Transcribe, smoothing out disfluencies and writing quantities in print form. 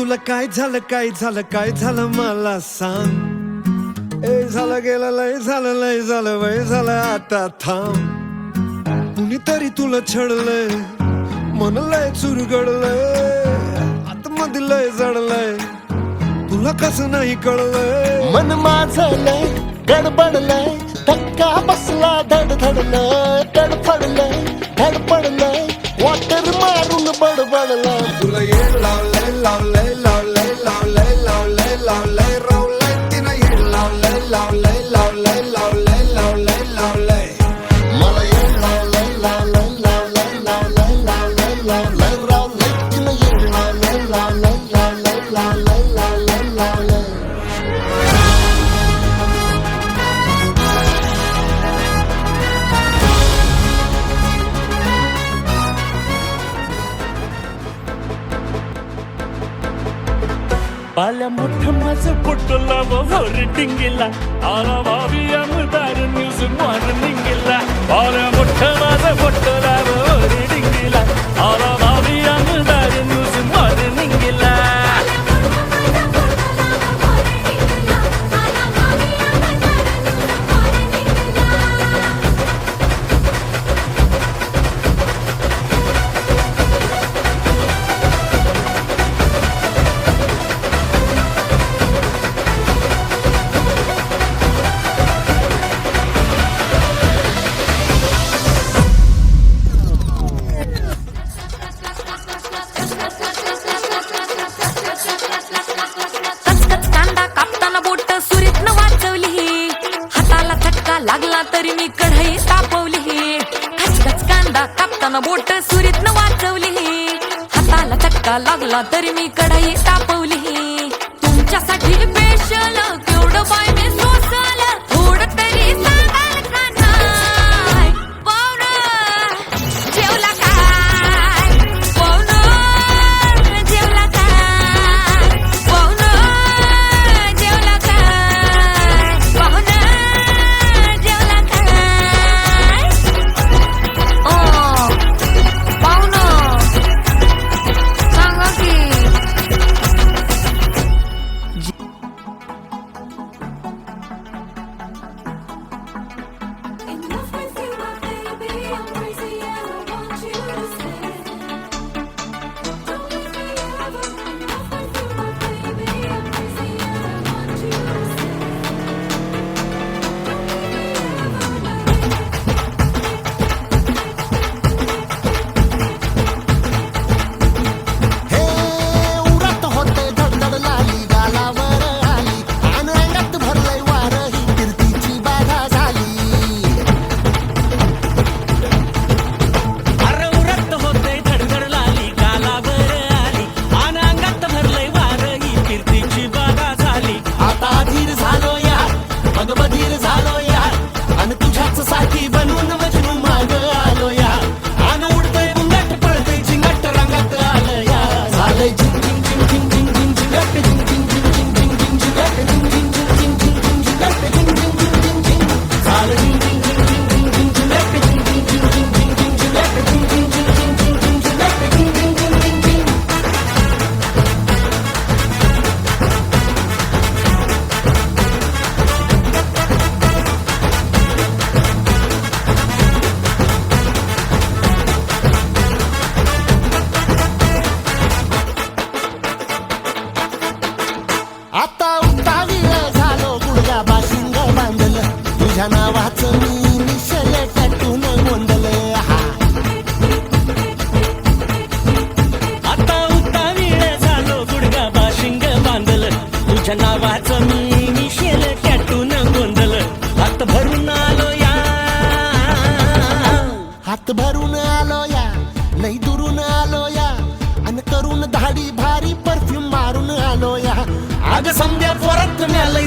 तुला काय झालं काय झालं काय झालं मला सांग. ए झालं गेलं लय झालं वय झालं आता थांब. कुणीतरी तुला छळलंय मन लय चुरगडलंय आतमध्ये लय जडलंय तुला कसं नाही कळलंय. मन माझं लय गडबडलंय धक्का बसला धडधडलंय तडफडलंय धडपडलंय वॉटर मारून बडबडलंय. तुला येड लावलंय लावलंय लावलंय लावलंय लावलंय लावलंय रावलंय तिनं येड लावलंय लावलंय लावलंय लावलंय लावलंय लावलंय. मला येड लावलंय लावलंय लावलंय लावलंय लावलंय लावलंय रावलंय तिनं येड लावलंय लावलंय लावलंय लावलंय लावलंय लावलंय. पाल्या मोठं माझं फोटो लावा होर्डिंगला आला भावी आमदार न्यूज मॉर्निंगला. पाल्या मोठं माझं फोटो लावा होर्डिंगला आला भावी आमदार न्यूज मॉर्निंगला. लागला तरी मी कढई तापवली खचखच कांदा कापताना बोट सुरीत न वाचवली हाताला चटका लागला तरी मी कढई तापवली तुमच्यासाठी स्पेशल केवढं बाय मी सोसल थोडं तरी सांगाल का नाही पाहुणं जेवला काय पाहुणं जेवला काय पाहुणं जेवला काय पाहुणं नावाचं मी निशल टॅटून गोंधलं. आता उतावीळ झालो गुडगा बाशिंग बांधलं तुझ्या नावाचं मी निशेल टॅटून गोंधलं. हात भरून आलो या हात भरून आलो या लई दुरून आलो या अन करून धाडी भारी परफ्यूम मारून आलो या. अग समजा परत मिळालंय